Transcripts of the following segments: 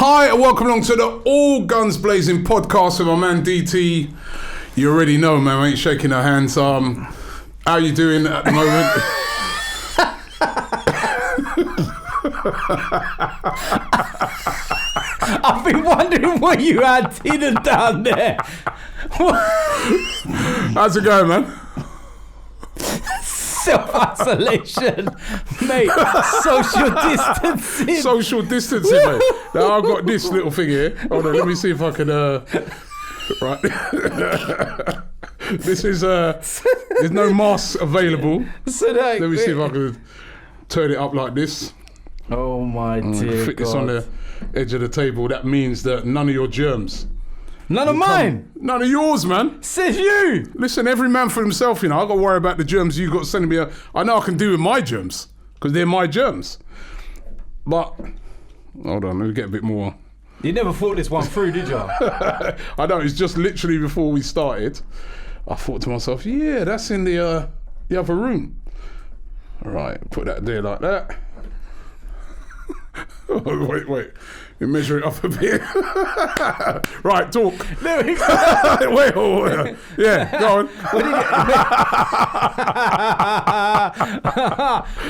Hi, and welcome along to the All Guns Blazing podcast with my man DT. You already know, man, I ain't shaking our hands. How you doing at the moment? I've been wondering what you had hidden down there. How's it going, man? Self-isolation, mate. Social distancing. Social distancing, mate. Now I've got this little thing here. Hold on, let me see if I can. Right. This is there's no masks available. So let me see if I can turn it up like this. Oh my dear Fit God. this on the edge of the table. That means that none of your germs. None of mine. None of yours, man. Says you. Listen, every man for himself, you know. I got to worry about the germs you got sending me. I know I can do with my germs because they're my germs. But hold on, let me get a bit more. You never thought this one through, did you? I know. It's just literally before we started. I thought to myself, yeah, that's in the other room. All right, put that there like that. Oh, wait. You measure it up a bit. Right, talk. There we go. wait. Yeah, go on.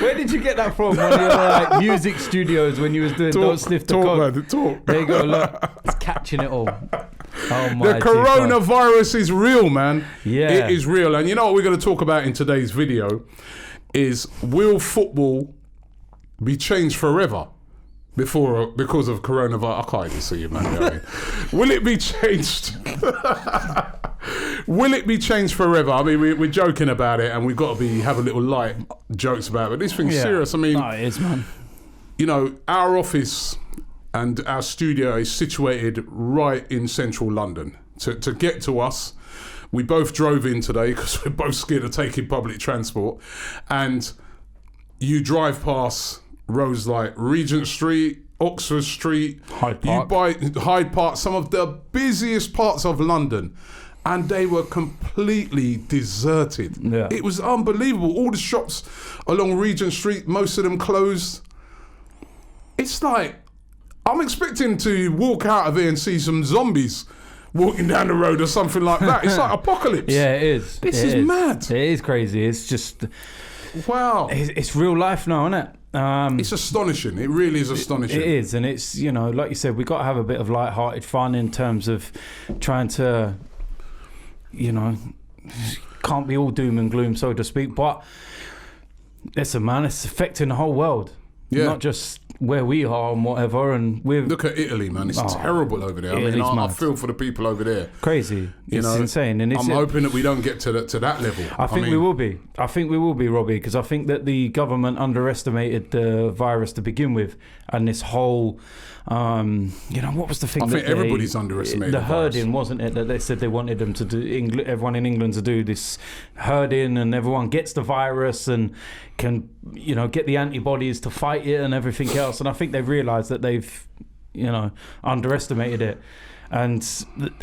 Where did you get that from? One of your music studios when you was doing Don't Sniff the Coke? Man, talk. There you go, look. It's catching it all. Oh my The coronavirus is real, man. Yeah. It is real. And you know what we're going to talk about in today's video is, will football be changed forever because of coronavirus? I can't even see you, man. Will it be changed? Will it be changed forever? I mean, we're joking about it, and we've got to have a little light jokes about it. But this thing's serious. I mean, it is, man. You know, our office and our studio is situated right in central London. To get to us, we both drove in today because we're both scared of taking public transport. And you drive past roads like Regent Street, Oxford Street, Hyde Park. You buy Hyde Park, some of the busiest parts of London, and they were completely deserted. Yeah. It was unbelievable. All the shops along Regent Street, most of them closed. It's like, I'm expecting to walk out of here and see some zombies walking down the road or something like that. It's like apocalypse. Yeah, it is. This is mad. It is crazy. It's just, wow. it's real life now, isn't it? It's astonishing. It really is astonishing. It is, and it's, you know, like you said, we've got to have a bit of light-hearted fun in terms of trying to, you know, can't be all doom and gloom, so to speak. But listen, man, it's affecting the whole world, not just where we are and whatever. And look at Italy, man. It's terrible over there. I feel for the people over there. Crazy. It's insane. And I'm hoping that we don't get to that level. I think we will be. I think we will be, Robbie, because I think that the government underestimated the virus to begin with, and this whole, you know, what was the thing? I think everybody's underestimated the herding, wasn't it? That they said they wanted them to do, everyone in England to do this herding, and everyone gets the virus and can, you know, get the antibodies to fight it and everything else. And I think they've realised that they've, you know, underestimated it. And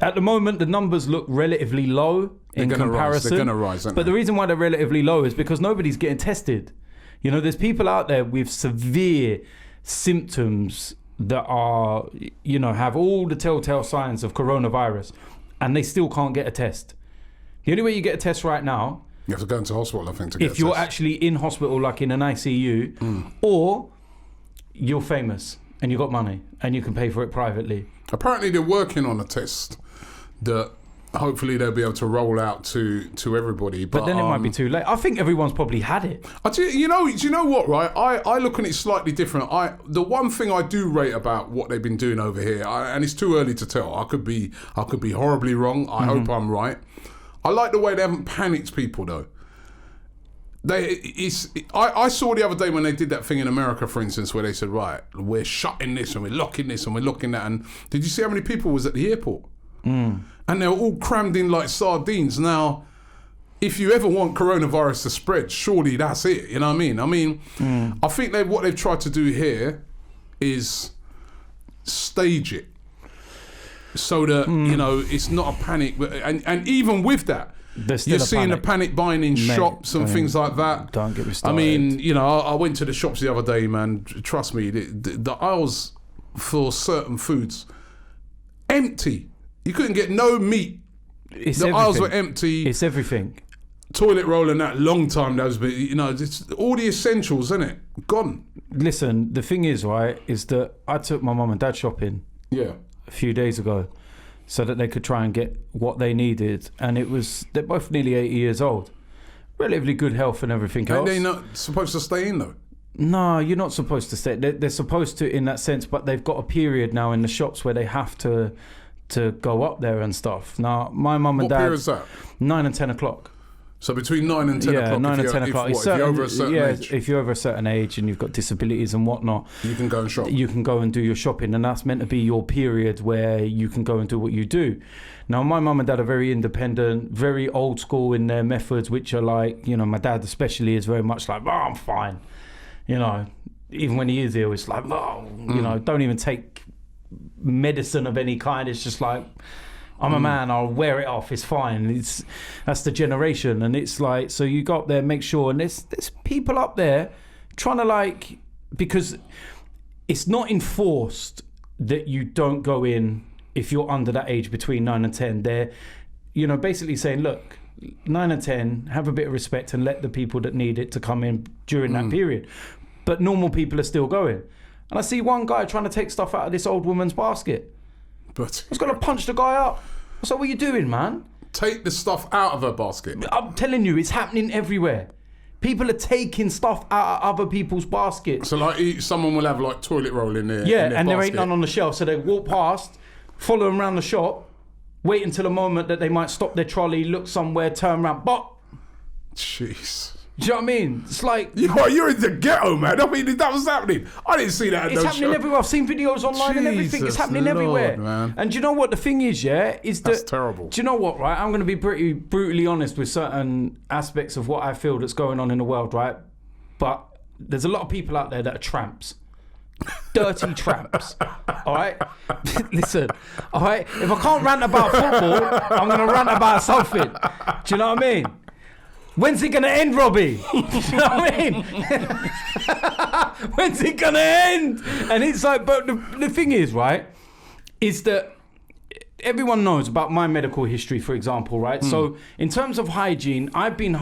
at the moment, the numbers look relatively low in comparison. They're going to rise, aren't they? But the reason why they're relatively low is because nobody's getting tested. You know, there's people out there with severe symptoms that are, you know, have all the telltale signs of coronavirus, and they still can't get a test. The only way you get a test right now, you have to go into hospital, I think, to get a test. If you're actually in hospital, like in an ICU, or you're famous and you got money and you can pay for it privately. Apparently they're working on a test that hopefully they'll be able to roll out to everybody. But then it might be too late. I think everyone's probably had it. Do you know what, right? I look at it slightly different. The one thing I do rate about what they've been doing over here, and it's too early to tell. I could be horribly wrong. I hope I'm right. I like the way they haven't panicked people, though. I saw the other day when they did that thing in America, for instance, where they said, right, we're shutting this and we're locking this and we're locking that. And did you see how many people was at the airport? And they were all crammed in like sardines. Now, if you ever want coronavirus to spread, surely that's it. You know what I mean? I think what they've tried to do here is stage it so that, you know, it's not a panic. But, and even with that, you're seeing a panic buying in shops and things like that. Don't get me started. I mean, you know, I went to the shops the other day, man. Trust me, the aisles for certain foods. Empty. You couldn't get no meat. The aisles were empty. It's everything. Toilet roll and that, long time those, but just all the essentials, isn't it? Gone. Listen, the thing is, right, is that I took my mum and dad shopping a few days ago so that they could try and get what they needed, and they're both nearly 80 years old. Relatively good health and everything else. Are they not supposed to stay in though? No, you're not supposed to stay. They're supposed to in that sense, but they've got a period now in the shops where they have to go up there and stuff. Now, my mum and dad... What period is that? 9 and 10 o'clock. So between 9 and 10 o'clock? Yeah, 9 and 10 o'clock. If you're over a certain age? If you're over a certain age and you've got disabilities and whatnot... You can go and shop. You can go and do your shopping, and that's meant to be your period where you can go and do what you do. Now, my mum and dad are very independent, very old school in their methods, which are like, my dad especially is very much like, I'm fine. Even when he is ill, it's like, don't even take medicine of any kind. It's just like, I'm a man, I'll wear it off, it's fine. That's the generation. And it's like, so you go up there, make sure, and there's people up there trying to because it's not enforced that you don't go in if you're under that age between 9 and 10. They're, basically saying, look, 9 and 10, have a bit of respect and let the people that need it to come in during that period. But normal people are still going. And I see one guy trying to take stuff out of this old woman's basket. But I was going to punch the guy up. I said, what are you doing, man? Take the stuff out of her basket. I'm telling you, it's happening everywhere. People are taking stuff out of other people's baskets. So someone will have toilet roll in there. Yeah, and there ain't none on the shelf. So they walk past, follow them around the shop, wait until the moment that they might stop their trolley, look somewhere, turn around, Jeez. Do you know what I mean? It's like... You're in the ghetto, man. I mean, that was happening. I didn't see that. It's happening everywhere. I've seen videos online and everything. It's happening everywhere. Man. And do you know what the thing is, is that... That's terrible. Do you know what, right? I'm going to be pretty brutally honest with certain aspects of what I feel that's going on in the world, right? But there's a lot of people out there that are tramps. Dirty tramps. All right? Listen, all right? If I can't rant about football, I'm going to rant about something. Do you know what I mean? When's it gonna end, Robbie? You know what I mean? When's it gonna end? And it's like, but the thing is, right, is that everyone knows about my medical history, for example, right? So in terms of hygiene, I've been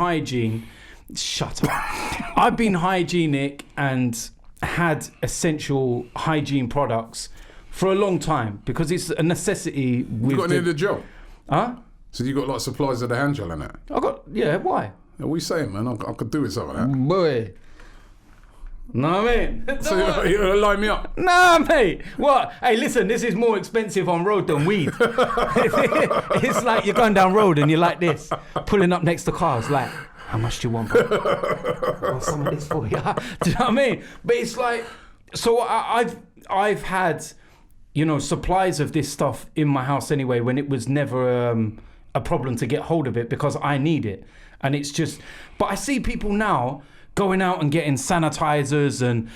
shut up. I've been hygienic and had essential hygiene products for a long time because it's a necessity. You got any of the gel? Huh? So you got supplies of the hand gel in it? Why? What are you saying, man? I could do with some of that. Boy. Know what I mean? So you're going to line me up? Nah, mate. What? Hey, listen, this is more expensive on road than weed. It's like you're going down road and you're like this, pulling up next to cars, like, how much do you want, bro? I want some of this for you. Do you know what I mean? But it's like, so I've had, supplies of this stuff in my house anyway, when it was never a problem to get hold of it because I need it. And it's just, but I see people now going out and getting sanitizers and,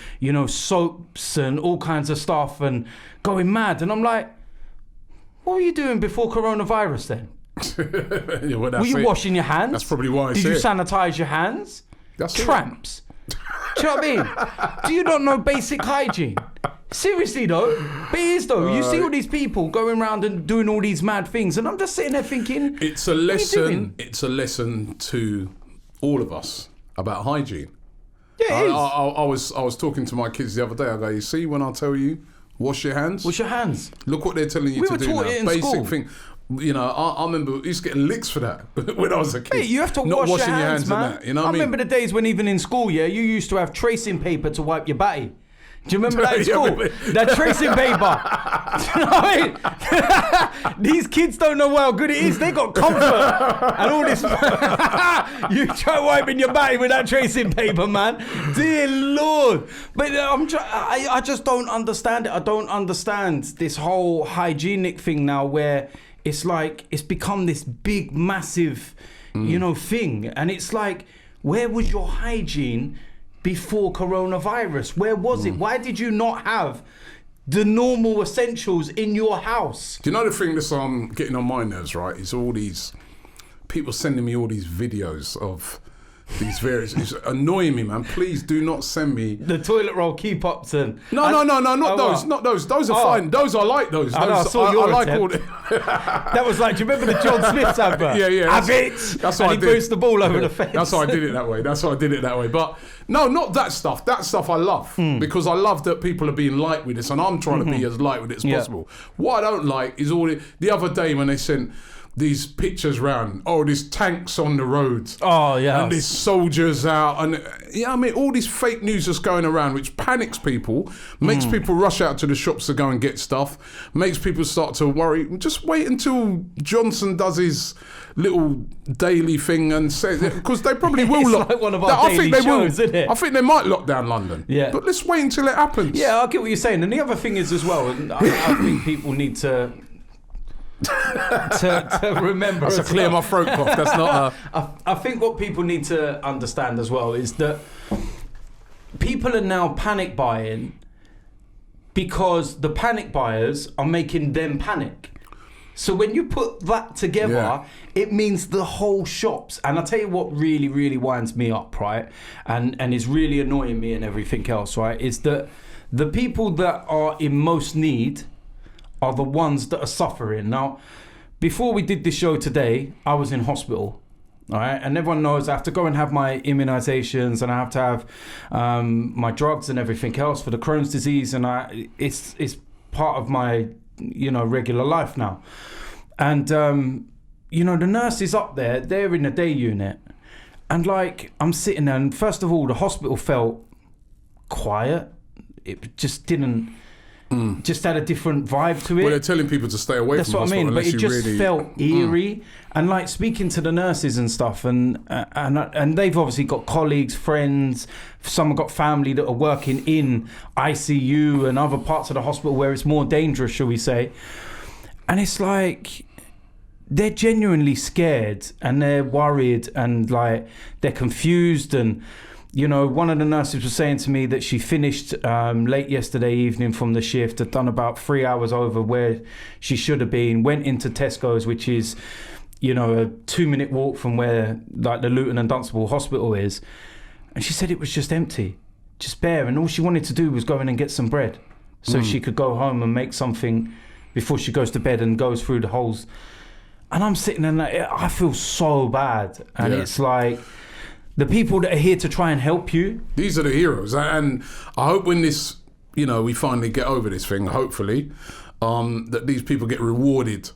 soaps and all kinds of stuff and going mad. And I'm like, what were you doing before coronavirus then? Were you washing your hands? That's probably why I Did you sanitize your hands? That's tramps. Do you know what I mean? Do you not know basic hygiene? Seriously though, but it is though. You see all these people going around and doing all these mad things, and I'm just sitting there thinking, it's a lesson. It's a lesson to all of us about hygiene. Yeah, it is. I was talking to my kids the other day. I go, you see, when I tell you, wash your hands. Wash your hands. Look what they're telling you to do now. Basic school. Thing. I remember I used to get licks for that when I was a kid. Hey, you have to not wash your hands, man. And that, you know what I mean? remember the days when even in school, you used to have tracing paper to wipe your batty. Do you remember that in school? That tracing paper. Do you know what I mean? These kids don't know how good it is. They got comfort and all this. You try wiping your batty with that tracing paper, man. Dear Lord. But I just don't understand it. I don't understand this whole hygienic thing now where it's like it's become this big, massive, thing. And it's like, where was your hygiene before coronavirus? Where was it? Why did you not have the normal essentials in your house? Do you know the thing that's getting on my nerves, right? Is all these people sending me all these videos of These various, it's annoying me, man. Please do not send me the toilet roll keep ups and no, not those, not those. Those are fine. Those I like those. I saw your like attempt. all the That was like, do you remember the John Smith's advert? Yeah. Have it. That's and what he I did. boots the ball over the fence. That's why I did it that way. But no, not that stuff. That stuff I love because I love that people are being light with this, and I'm trying to be as light with it as possible. What I don't like is all the other day when they sent these pictures round. Oh, there's tanks on the roads. Oh, yeah. And there's soldiers out. And I mean, all this fake news that's going around, which panics people, makes people rush out to the shops to go and get stuff, makes people start to worry. Just wait until Johnson does his little daily thing and says it, because they probably will It's lock. like one of our I think daily they shows, will. isn't it? I think they might lock down London. Yeah. But let's wait until it happens. Yeah, I get what you're saying. And the other thing is as well, and I think people need to remember. That's a clear my throat cough. That's not I think what people need to understand as well is that people are now panic buying because the panic buyers are making them panic. So when you put that together, it means the whole shops. And I'll tell you what really, really winds me up, right? And is really annoying me and everything else, right? Is that the people that are in most need are the ones that are suffering. Now, before we did this show today, I was in hospital, all right? And everyone knows I have to go and have my immunisations and I have to have my drugs and everything else for the Crohn's disease. And it's part of my, regular life now. And, the nurses up there, they're in the day unit. And I'm sitting there and first of all, the hospital felt quiet. It just didn't... Just had a different vibe to it. Well, they're telling people to stay away That's from what I hospital mean, but it just really... felt eerie. And speaking to the nurses and stuff, and they've obviously got colleagues, friends. Some have got family that are working in ICU and other parts of the hospital where it's more dangerous, shall we say? And it's like they're genuinely scared and they're worried and they're confused and. One of the nurses was saying to me that she finished late yesterday evening from the shift, had done about 3 hours over where she should have been, went into Tesco's, which is, a 2-minute walk from where the Luton and Dunstable Hospital is. And she said it was just empty, just bare. And all she wanted to do was go in and get some bread so she could go home and make something before she goes to bed and goes through the holes. And I'm sitting there I feel so bad. And it's like... The people that are here to try and help you. These are the heroes. And I hope when this, we finally get over this thing, hopefully, that these people get rewarded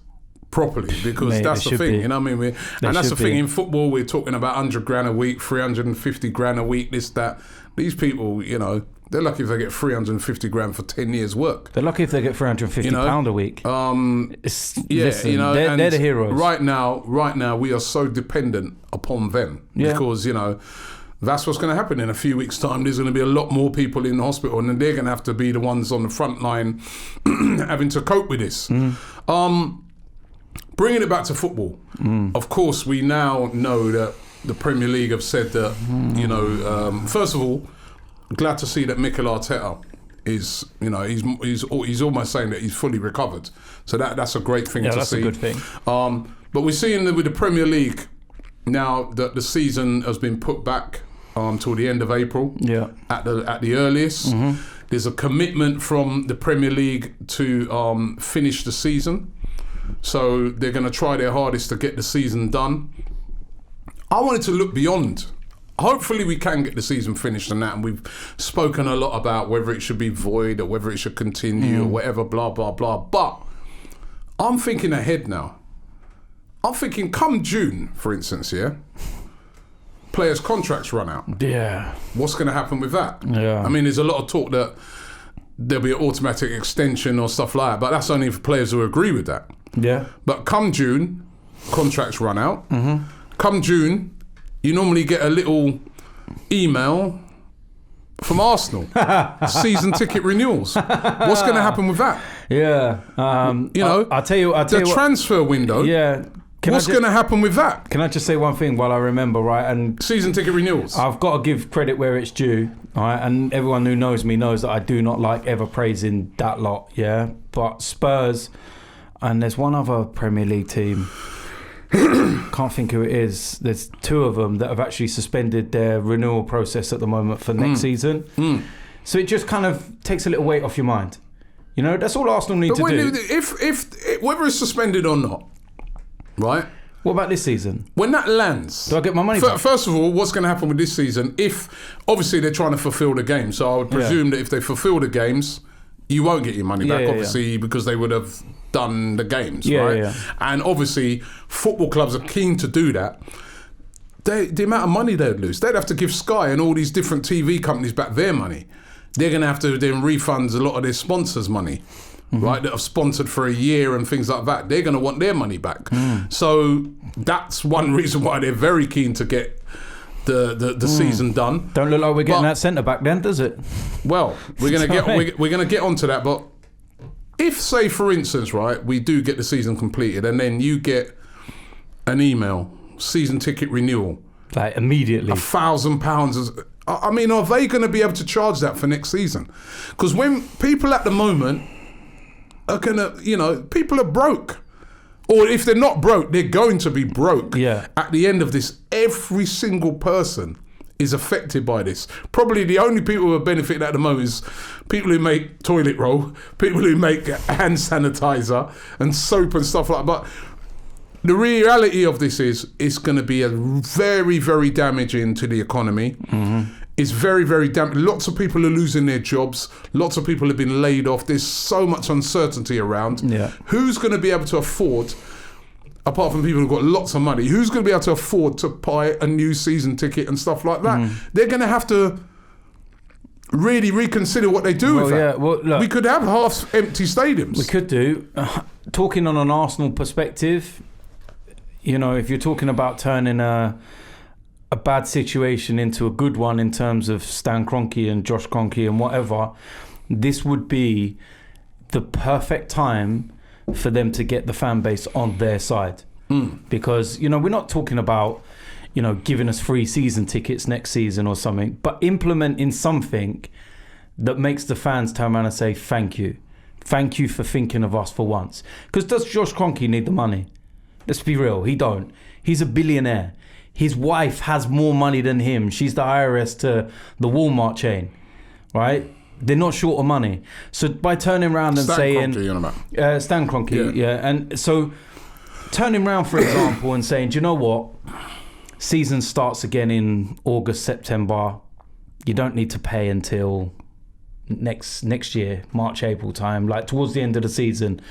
properly because that's the thing. And that's the thing in football, we're talking about 100 grand a week, 350 grand a week, this, that. These people, they're lucky if they get 350 grand for 10 years work. They're lucky if they get 350 pound a week. Listen, they're the heroes. Right now, we are so dependent upon them because, that's what's going to happen in a few weeks' time. There's going to be a lot more people in the hospital and then they're going to have to be the ones on the front line having to cope with this. Bringing it back to football, of course, we now know that the Premier League have said that, first of all, glad to see that Mikel Arteta is, he's almost saying that he's fully recovered. So that's a great thing to see. Yeah, that's a good thing. But we're seeing that with the Premier League now that the season has been put back till the end of April. Yeah. At the earliest, there's a commitment from the Premier League to finish the season. So they're going to try their hardest to get the season done. I wanted to look beyond. Hopefully we can get the season finished and that, and we've spoken a lot about whether it should be void or whether it should continue or whatever, blah, blah, blah. But I'm thinking ahead now. I'm thinking come June, for instance, players' contracts run out. Yeah. What's going to happen with that? Yeah. I mean, there's a lot of talk that there'll be an automatic extension or stuff like that, but that's only for players who agree with that. Yeah. But come June, contracts run out. Come June, you normally get a little email from Arsenal, season ticket renewals. What's going to happen with that? Yeah. I'll tell you the transfer window. Yeah. What's going to happen with that? Can I just say one thing while I remember, right? And season ticket renewals. I've got to give credit where it's due, all right? And everyone who knows me knows that I do not like ever praising that lot, yeah? But Spurs, and there's one other Premier League team. can't think who it is. There's two of them that have actually suspended their renewal process at the moment for next season. So it just kind of takes a little weight off your mind. You know, that's all Arsenal need to do. If whether it's suspended or not, right? What about this season? When that lands, do I get my money back? First of all, what's going to happen with this season? If obviously they're trying to fulfil the games, so I would presume that if they fulfil the games, you won't get your money back, obviously, because they would have done the games, right? Yeah. And obviously, football clubs are keen to do that. The amount of money they'd lose, they'd have to give Sky and all these different TV companies back their money. They're going to have to then refund a lot of their sponsors' money. Right, that have sponsored for a year and things like that. They're going to want their money back. So that's one reason why they're very keen to get the season done. Don't look like we're getting that centre back then, does it? Well, we're going to get onto that. But if, say, for instance, right, we do get the season completed, and then you get an email, season ticket renewal, like immediately, £1,000. I mean, are they going to be able to charge that for next season? Because when people at the moment are gonna, people are broke, or if they're not broke, they're going to be broke. Yeah. At the end of this, every single person is affected by this. Probably the only people who are benefiting at the moment is people who make toilet roll, people who make hand sanitizer and soap and stuff like that. But the reality of this is, it's going to be a very, very damaging to the economy. It's very, very damaging. Lots of people are losing their jobs. Lots of people have been laid off. There's so much uncertainty around. Yeah. Who's going to be able to afford, apart from people who've got lots of money, who's going to be able to afford to buy a new season ticket and stuff like that? They're going to have to really reconsider what they do with that. Yeah, well, look, we could have half-empty stadiums. We could do. Talking on an Arsenal perspective, if you're talking about turning a bad situation into a good one in terms of Stan Kroenke and Josh Kroenke and whatever, this would be the perfect time for them to get the fan base on their side. Because, we're not talking about, giving us free season tickets next season or something, but implementing something that makes the fans turn around and say, thank you. Thank you for thinking of us for once. Because does Josh Kroenke need the money? Let's be real, he don't. He's a billionaire. His wife has more money than him. She's the heiress to the Walmart chain, right? They're not short of money. So by turning around and saying... Stan Kroenke, yeah. And so turning around, for example, and saying, do you know what? Season starts again in August, September. You don't need to pay until next year, March, April time, like towards the end of the season.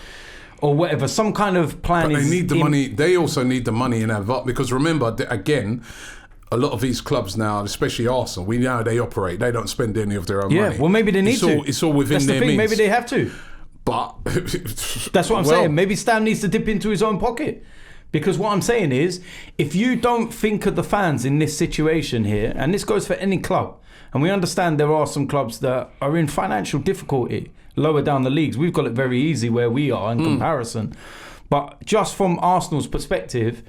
Or whatever, some kind of plan. But they need the money. They also need the money in advance, because remember, again, a lot of these clubs now, especially Arsenal, we know how they operate. They don't spend any of their own money. Yeah, well, maybe they need to. It's all within their means. Maybe they have to. But that's what I'm saying. Maybe Stan needs to dip into his own pocket. Because what I'm saying is, if you don't think of the fans in this situation here, and this goes for any club, and we understand there are some clubs that are in financial difficulty lower down the leagues. We've got it very easy where we are in comparison. But just from Arsenal's perspective,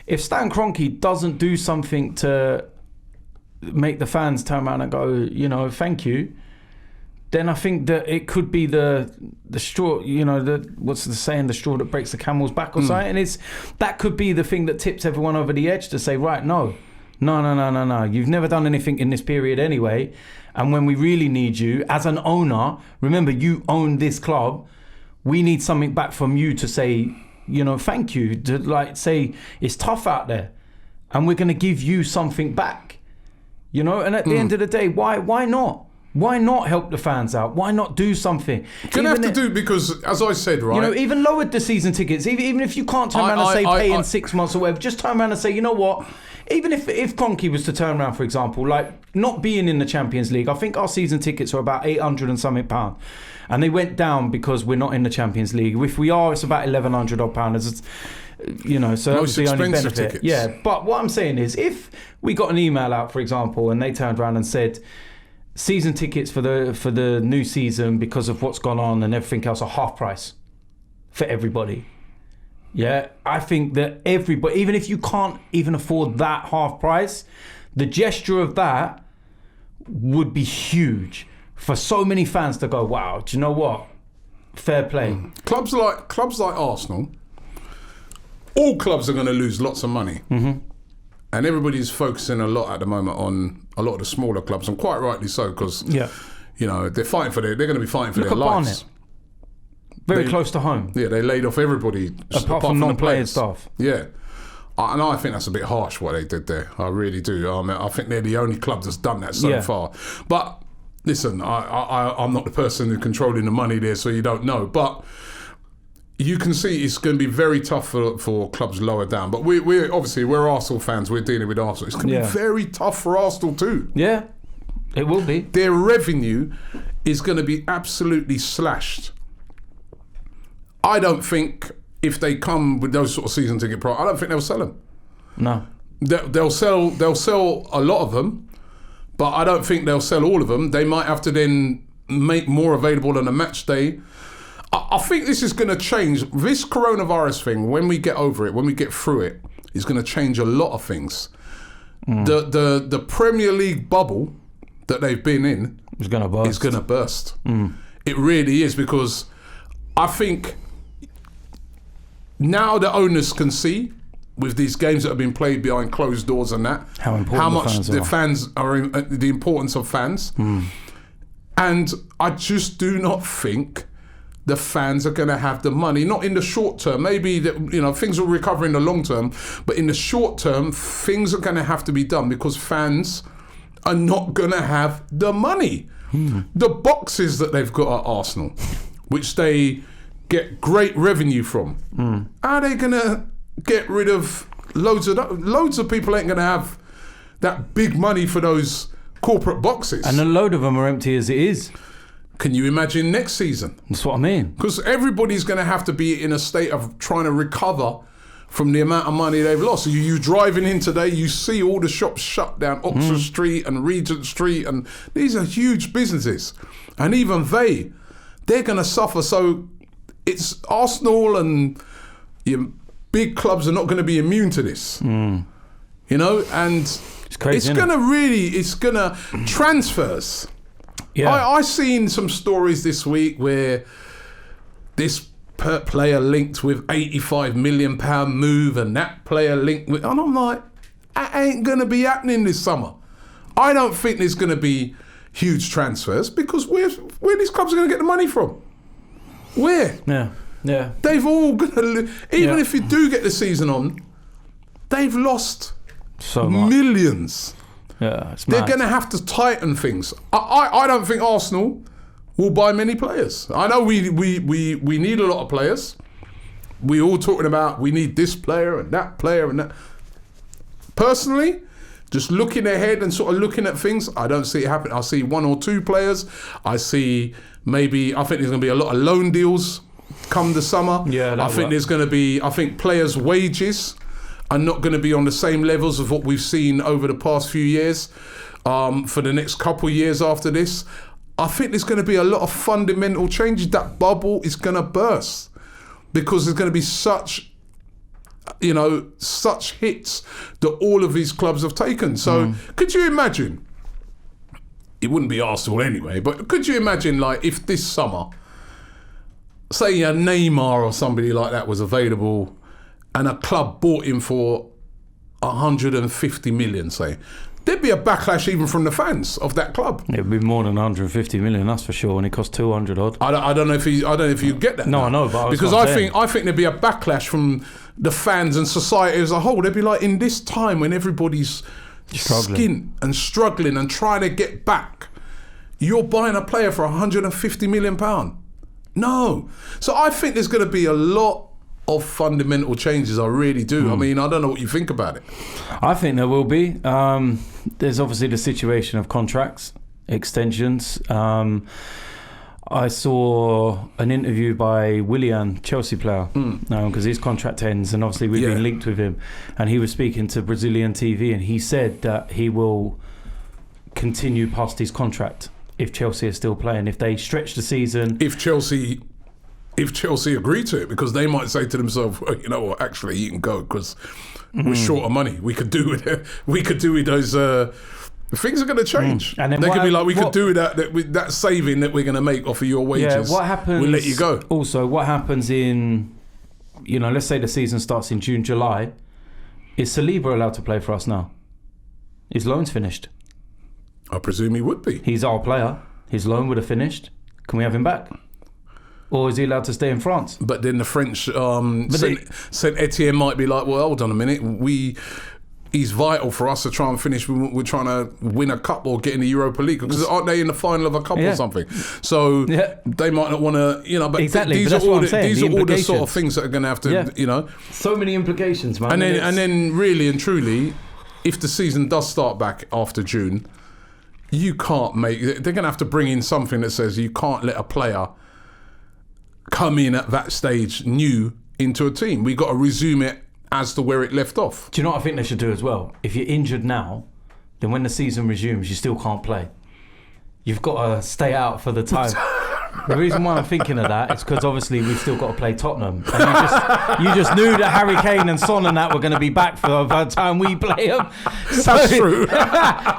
if Stan Kroenke doesn't do something to make the fans turn around and go, thank you, then I think that it could be the straw, what's the saying, the straw that breaks the camel's back or something. And that could be the thing that tips everyone over the edge to say, right, no. You've never done anything in this period anyway. And when we really need you as an owner, remember, you own this club. We need something back from you to say, thank you. To say it's tough out there, and we're going to give you something back. And at the end of the day, why not? Why not help the fans out? Why not do something? You're going to have to do, because, as I said, right? Even lowered the season tickets. Even if you can't turn around and say pay in 6 months or whatever, just turn around and say, you know what? Even if Kroenke was to turn around, for example, like not being in the Champions League, I think our season tickets are about £800 and something, and they went down because we're not in the Champions League. If we are, it's about £1,100 odd. So that was the only benefit. Tickets. Yeah, but what I'm saying is, if we got an email out, for example, and they turned around and said, season tickets for the new season, because of what's gone on and everything else, are half price for everybody. Yeah, I think that everybody, even if you can't even afford that half price, the gesture of that would be huge for so many fans to go, wow, do you know what? Fair play. Clubs like Arsenal, all clubs are going to lose lots of money. Mm-hmm. And everybody's focusing a lot at the moment on a lot of the smaller clubs, and quite rightly so, because you know they're going to be fighting for their lives. Very close to home. Yeah, they laid off everybody apart from non-playing staff. Yeah, and I think that's a bit harsh what they did there. I really do. I mean, I think they're the only club that's done that so far. But listen, I'm not the person who's controlling the money there, so you don't know. But you can see it's going to be very tough for clubs lower down. But we're obviously, we're Arsenal fans. We're dealing with Arsenal. It's going to be very tough for Arsenal too. Yeah, it will be. Their revenue is going to be absolutely slashed. I don't think if they come with those sort of season ticket prices, I don't think they'll sell them. No, they'll sell a lot of them, but I don't think they'll sell all of them. They might have to then make more available on a match day. I think this is going to change. This coronavirus thing, when we get over it, when we get through it, is going to change a lot of things. The Premier League bubble that they've been in is going to burst. It really is, because I think now the owners can see, with these games that have been played behind closed doors and that, how much the fans are, the importance of fans. And I just do not think the fans are going to have the money, not in the short term. Maybe things will recover in the long term, but in the short term, things are going to have to be done, because fans are not going to have the money. The boxes that they've got at Arsenal, which they get great revenue from, are they going to get rid of loads of people? Ain't going to have that big money for those corporate boxes, and a load of them are empty as it is. Can you imagine next season? That's what I mean. Because everybody's going to have to be in a state of trying to recover from the amount of money they've lost. So you driving in today, you see all the shops shut down, Oxford Street and Regent Street, and these are huge businesses. And even they're going to suffer. So it's Arsenal and big clubs are not going to be immune to this. And it's crazy, it's going to transfers. Yeah. I seen some stories this week where this player linked with £85 million move, and that player linked with, and I'm like, that ain't going to be happening this summer. I don't think there's going to be huge transfers, because where these clubs are going to get the money from? Where? Yeah. They've all got to, even if you do get the season on, they've lost so much. Millions. Yeah, it's They're mad. going to have to tighten things. I don't think Arsenal will buy many players. I know we need a lot of players. We all talking about we need this player and that player and that. Personally, just looking ahead and sort of looking at things, I don't see it happen. I see one or two players. I think there's going to be a lot of loan deals come the summer. Yeah, I think players' wages are not going to be on the same levels of what we've seen over the past few years. For the next couple of years after this, I think there's going to be a lot of fundamental changes. That bubble is going to burst, because there's going to be such hits that all of these clubs have taken. So could you imagine, it wouldn't be Arsenal anyway, but could you imagine, like, if this summer, say a Neymar or somebody like that was available, and a club bought him for 150 million, say, there'd be a backlash even from the fans of that club. It'd be more than 150 million, that's for sure, and it costs 200 odd. I don't know if you get that. No, I know, but I think there'd be a backlash from the fans and society as a whole. They'd be like, in this time when everybody's skint and struggling and trying to get back, you're buying a player for £150 million. No. So I think there's going to be a lot of fundamental changes. I really do. I mean, I don't know what you think about it. I think there will be. There's obviously the situation of contracts, extensions. I saw an interview by Willian, Chelsea player, because his contract ends, and obviously we've been linked with him, and he was speaking to Brazilian TV, and he said that he will continue past his contract if Chelsea are still playing, if they stretch the season. If Chelsea agree to it, because they might say to themselves, well, you know what, actually you can go, because we're short of money. We could do with those. Things are going to change. And then they could be like, we could do that saving that we're going to make off of your wages. Yeah, what happens? We'll let you go. Also, what happens in let's say the season starts in June, July. Is Saliba allowed to play for us now? His loan's finished. I presume he would be. He's our player. His loan would have finished. Can we have him back? Or is he allowed to stay in France? But then the French Saint Etienne might be like, well, hold on a minute. He's vital for us to try and finish. We're trying to win a cup or get in the Europa League, because aren't they in the final of a cup or something? So they might not want to, but exactly. These but are all these all the sort of things that are going to have to, So many implications, man. And then really and truly, if the season does start back after June, you can't they're going to have to bring in something that says you can't let a player come in at that stage new into a team. We got to resume it as to where it left off. Do you know what I think they should do as well? If you're injured now, then when the season resumes, you still can't play. You've got to stay out for the time. The reason why I'm thinking of that is because obviously we've still got to play Tottenham. And you just knew that Harry Kane and Son and that were going to be back for by the time we play them. So, that's true.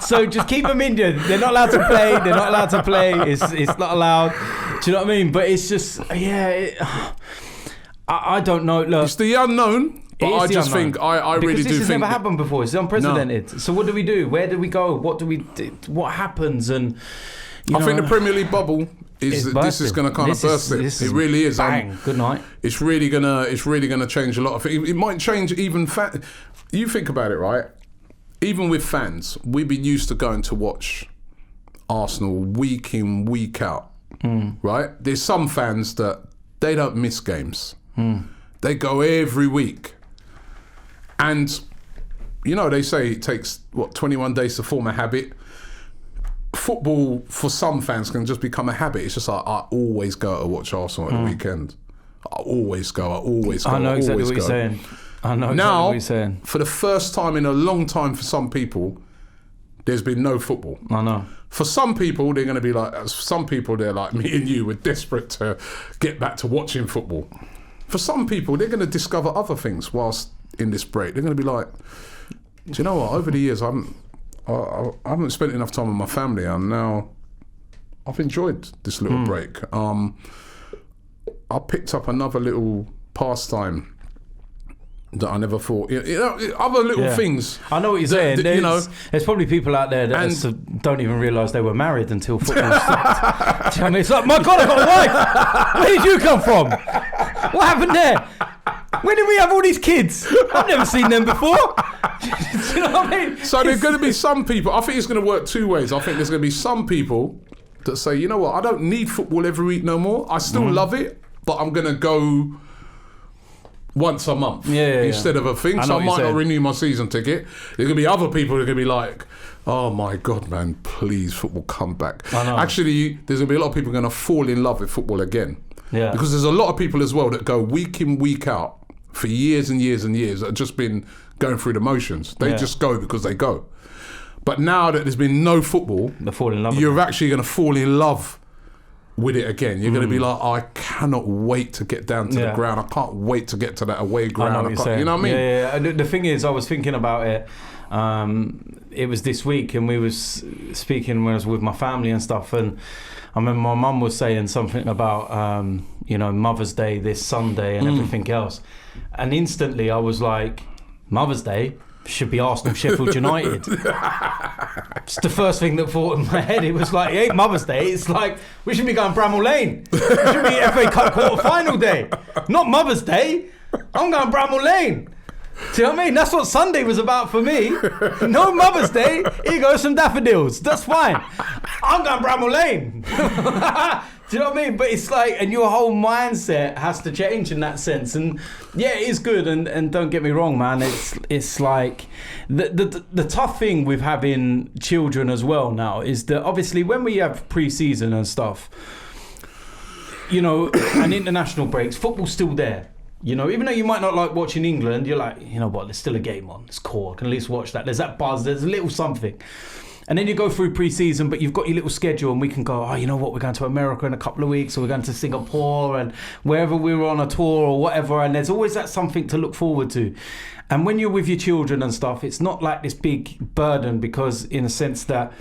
So just keep them injured. They're not allowed to play. They're not allowed to play. It's not allowed. Do you know what I mean? But it's just, I don't know. Look, it's the unknown. But I just think, I really do think... Because this has never happened before. It's unprecedented. No. So what do we do? Where do we go? What do we do? What happens? And I think the Premier League bubble is... This is going to kind of burst it. It really is. Bang. Good night. It's really going to change a lot of things. It might change even... You think about it, right? Even with fans, we've been used to going to watch Arsenal week in, week out. Right? There's some fans that they don't miss games. They go every week. And, they say it takes, 21 days to form a habit. Football, for some fans, can just become a habit. It's just like, I always go to watch Arsenal at the weekend. I always go. I know exactly what you're saying. Now, what you're saying. For the first time in a long time for some people, there's been no football. I know. For some people, they're going to be like, some people, they're like me and you, we're desperate to get back to watching football. For some people, they're going to discover other things whilst in this break. They're going to be like, do you know what? Over the years, I haven't spent enough time with my family, and now I've enjoyed this little break. I picked up another little pastime that I never thought. Other little things. I know what you're saying. There's probably people out there that don't even realise they were married until football started. I mean, it's like, my God, I got a wife. Where did you come from? What happened there? When did we have all these kids? I've never seen them before. Do you know what I mean? So there's going to be some people. I think it's going to work two ways. I think there's going to be some people that say, you know what, I don't need football every week no more. I still love it, but I'm going to go once a month instead of a thing. So I might not renew my season ticket. There's going to be other people who are going to be like, oh my God, man, please, football, come back. I know. Actually, there's going to be a lot of people going to fall in love with football again. Yeah. Because there's a lot of people as well that go week in, week out for years and years and years that have just been going through the motions. They just go because they go. But now that there's been no football, you're actually going to fall in love with it again. You're going to be like, I cannot wait to get down to the ground. I can't wait to get to that away ground. I know what you're saying. You know what I mean? Yeah. The thing is, I was thinking about it. It was this week, and we was speaking when I was with my family and stuff, and I remember my mum was saying something about Mother's Day this Sunday and everything else, and instantly I was like, Mother's Day should be Arsenal Sheffield United. It's the first thing that thought in my head. It was like, it ain't Mother's Day. It's like, we should be going Bramall Lane. We should be FA Cup quarter-final day. Not Mother's Day. I'm going Bramall Lane. Do you know what I mean? That's what Sunday was about for me. No Mother's Day. Here goes some daffodils. That's fine. I'm going Bramall Lane. Do you know what I mean? But it's like, and your whole mindset has to change in that sense. And yeah, it is good. And don't get me wrong, man. It's like the tough thing with having children as well now is that obviously when we have pre-season and stuff, and international breaks, football's still there. Even though you might not like watching England, you're like, you know what, there's still a game on. It's cool. I can at least watch that. There's that buzz. There's a little something. And then you go through pre-season, but you've got your little schedule, and we can go, oh, you know what, we're going to America in a couple of weeks, or we're going to Singapore, and wherever we were on a tour or whatever, and there's always that something to look forward to. And when you're with your children and stuff, it's not like this big burden, because in a sense that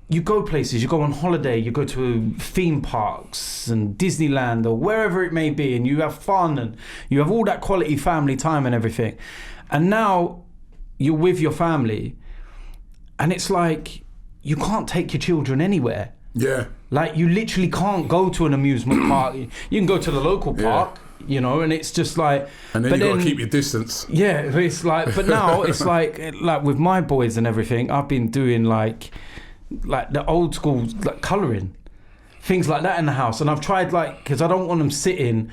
you go places, you go on holiday, you go to theme parks and Disneyland or wherever it may be, and you have fun and you have all that quality family time and everything. And now you're with your family and it's like you can't take your children anywhere. Yeah. Like you literally can't go to an amusement park. You can go to the local park, you know, and it's just like... And then you've got to keep your distance. Yeah, it's like... But now it's like with my boys and everything, I've been doing like the old school like colouring. Things like that in the house. And I've tried because I don't want them sitting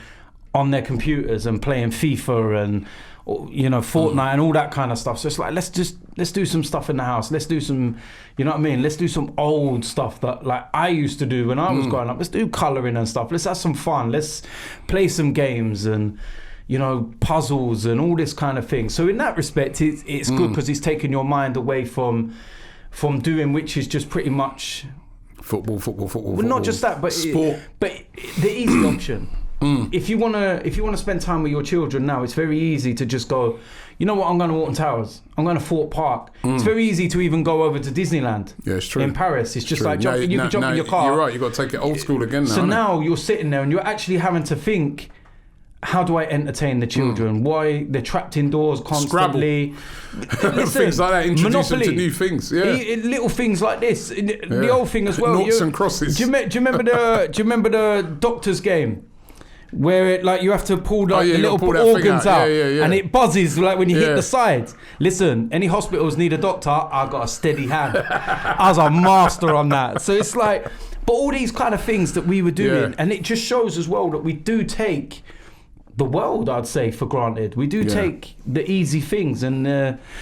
on their computers and playing FIFA and... you know, Fortnite and all that kind of stuff. So it's like, let's do some stuff in the house. Let's do some, you know what I mean? Let's do some old stuff that like I used to do when I was growing up. Let's do colouring and stuff. Let's have some fun. Let's play some games and, you know, puzzles and all this kind of thing. So in that respect, it's good because it's taken your mind away from doing, which is just pretty much football. Well, not just that, but sport. But the easy option. If you wanna spend time with your children now, it's very easy to just go, you know what, I'm going to Alton Towers, I'm going to Fort Park. It's very easy to even go over to Disneyland. Yeah, it's true. In Paris, it's just like you can jump in your car. You're right, you've got to take it old school again now. So now you're sitting there and you're actually having to think, how do I entertain the children? Why they're trapped indoors constantly? Listen, things like that, introduce them to new things. Yeah, little things like this. The old thing as well. Noughts and crosses. Do you remember the doctor's game? Where it like you have to pull the little organs out and it buzzes like when you hit the sides. Listen, any hospitals need a doctor, I've got a steady hand. I was a master on that. So it's like, but all these kind of things that we were doing, and it just shows as well that we do take the world, I'd say, for granted. We do take the easy things and,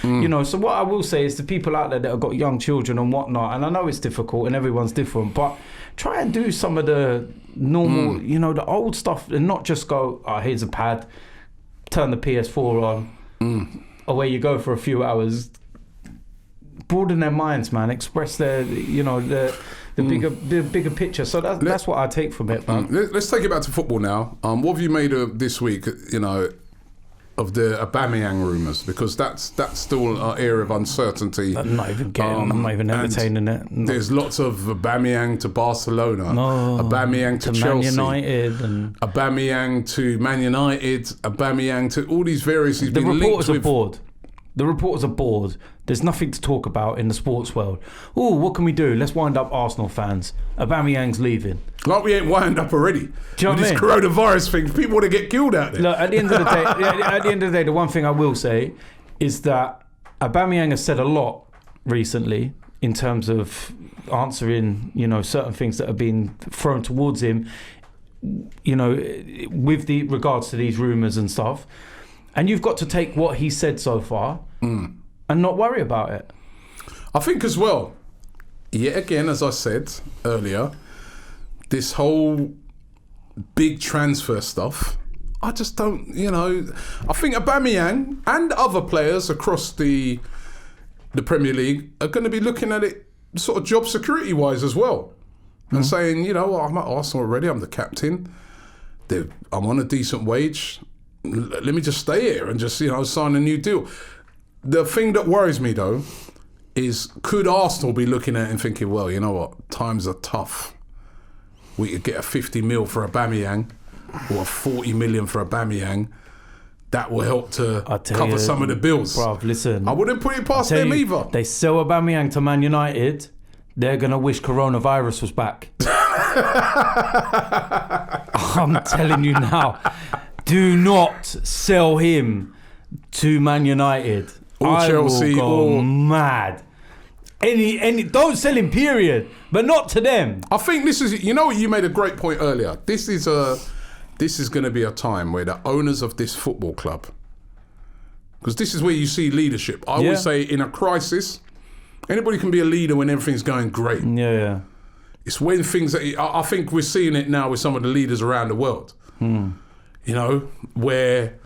you know, so what I will say is to people out there that have got young children and whatnot, and I know it's difficult and everyone's different, but try and do some of the normal, you know, the old stuff and not just go, oh, here's a pad, turn the PS4 on, away you go for a few hours. Broaden their minds, man. Express their, you know, the bigger picture. So that's what I take from it, man. Let's take it back to football now. What have you made of this week, you know, of the Aubameyang rumours? Because that's still an area of uncertainty. I'm not even entertaining it. No. There's lots of Aubameyang to Barcelona, Aubameyang to Chelsea, Man United, and Aubameyang to Man United, Aubameyang to all these various. The reporters are bored. The reporters are bored. There's nothing to talk about in the sports world. Oh, what can we do? Let's wind up Arsenal fans. Aubameyang's leaving. Like we ain't wound up already. Do you know what I mean? This coronavirus thing, people want to get killed out there. Look, at the end of the day, the one thing I will say is that Aubameyang has said a lot recently in terms of answering, you know, certain things that have been thrown towards him, you know, with the regards to these rumours and stuff. And you've got to take what he said so far and not worry about it. I think as well, yet again, as I said earlier, this whole big transfer stuff, I just don't, you know, I think Aubameyang and other players across the Premier League are going to be looking at it sort of job security wise as well. And saying, you know, I'm at Arsenal already, I'm the captain, I'm on a decent wage, let me just stay here and just, you know, sign a new deal. The thing that worries me though is, could Arsenal be looking at it and thinking, well, you know what, times are tough. We could get a 50 mil for Aubameyang or a 40 million for Aubameyang. That will help to cover some of the bills. Bruv, listen. I wouldn't put it past them either. They sell Aubameyang to Man United, they're going to wish coronavirus was back. I'm telling you now. Do not sell him to Man United. Or Chelsea, will go or mad. Any don't sell him, period. But not to them. I think this is, you know what, you made a great point earlier. This is going to be a time where the owners of this football club, because this is where you see leadership. I always say in a crisis, anybody can be a leader when everything's going great. Yeah. It's when things, I think we're seeing it now with some of the leaders around the world. You know, where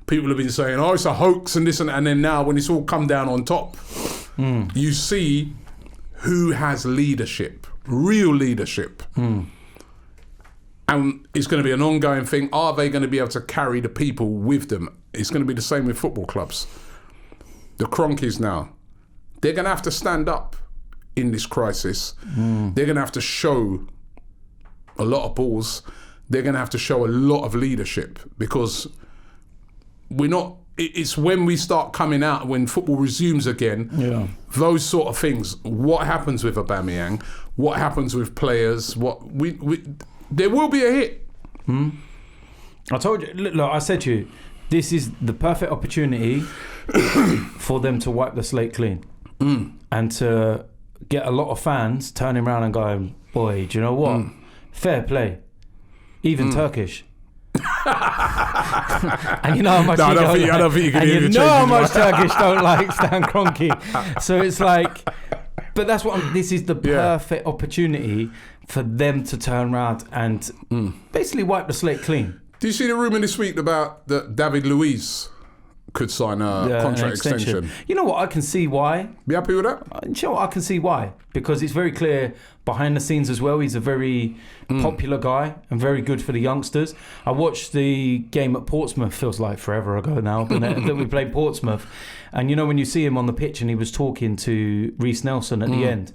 people have been saying, oh, it's a hoax and this and then now when it's all come down on top, you see who has leadership, real leadership. And it's going to be an ongoing thing. Are they going to be able to carry the people with them? It's going to be the same with football clubs. The Cronkies now, they're going to have to stand up in this crisis. They're going to have to show a lot of balls. They're going to have to show a lot of leadership, because we're not. It's when we start coming out, when football resumes again, those sort of things. What happens with Aubameyang? What happens with players? There will be a hit. I told you. Look, I said to you, this is the perfect opportunity for them to wipe the slate clean and to get a lot of fans turning around and going, "Boy, do you know what? Fair play, even Turkish." And you know how much I don't think you can hear you know how much Turkish don't like Stan Kroenke. So it's like, but that's what this is the perfect opportunity for them to turn around and basically wipe the slate clean. Do you see the rumour this week about that David Luiz could sign a contract extension? You know what? I can see why. Be happy with that? You know what? I can see why. Because it's very clear behind the scenes as well. He's a very popular guy and very good for the youngsters. I watched the game at Portsmouth, feels like forever ago now, that we played Portsmouth. And you know, when you see him on the pitch and he was talking to Reece Nelson at the end,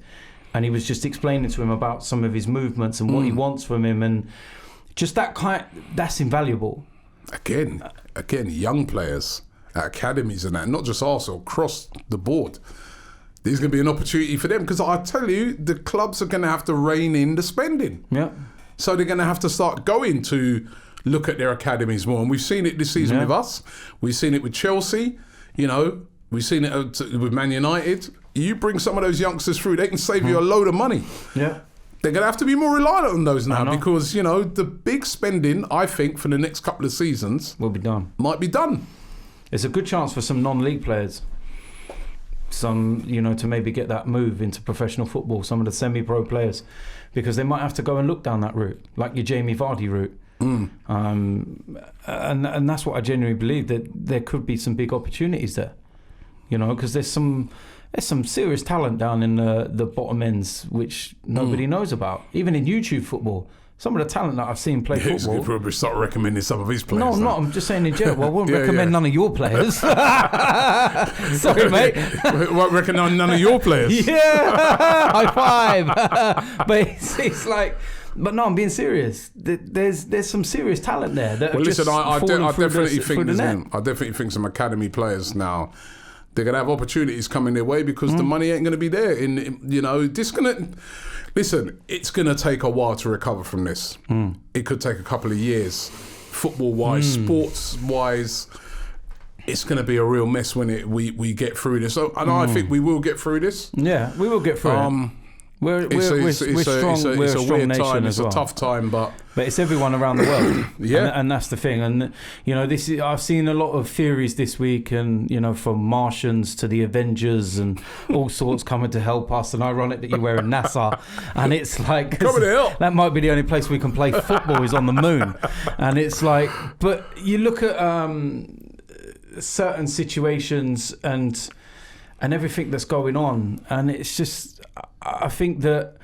and he was just explaining to him about some of his movements and what he wants from him, and just that's invaluable. Again, young players at academies and that, not just Arsenal, across the board. There's going to be an opportunity for them, because I tell you, the clubs are going to have to rein in the spending. Yeah. So they're going to have to start going to look at their academies more. And we've seen it this season with us. We've seen it with Chelsea. You know, we've seen it with Man United. You bring some of those youngsters through, they can save you a load of money. Yeah. They're going to have to be more reliant on those now, because, you know, the big spending, I think, for the next couple of seasons might be done. It's a good chance for some non-league players. Some, you know, to maybe get that move into professional football, some of the semi-pro players, because they might have to go and look down that route, like your Jamie Vardy route. And that's what I genuinely believe, that there could be some big opportunities there, you know, because there's some serious talent down in the bottom ends which nobody knows about, even in YouTube football. Some of the talent that I've seen play football. He'll probably start recommending some of his players. No, not. I'm just saying in general. Well, I won't recommend none of your players. Sorry, mate. Won't recommend none of your players. Yeah, high five. But it's like, but no, I'm being serious. There's some serious talent there. That well, listen, I definitely think some academy players now, they're gonna have opportunities coming their way, because the money ain't gonna be there. Listen, it's going to take a while to recover from this. It could take a couple of years. Football-wise, sports-wise, it's going to be a real mess when we get through this. So, and I think we will get through this. Yeah, we will get through it. We're strong. We're a weird time. It's a tough time, but it's everyone around the world. and that's the thing. And you know, I've seen a lot of theories this week, and you know, from Martians to the Avengers and all sorts coming to help us. And ironic that you're wearing NASA, and it's like coming to help. That might be the only place we can play football is on the moon. And it's like, but you look at certain situations and everything that's going on, and it's just. I think that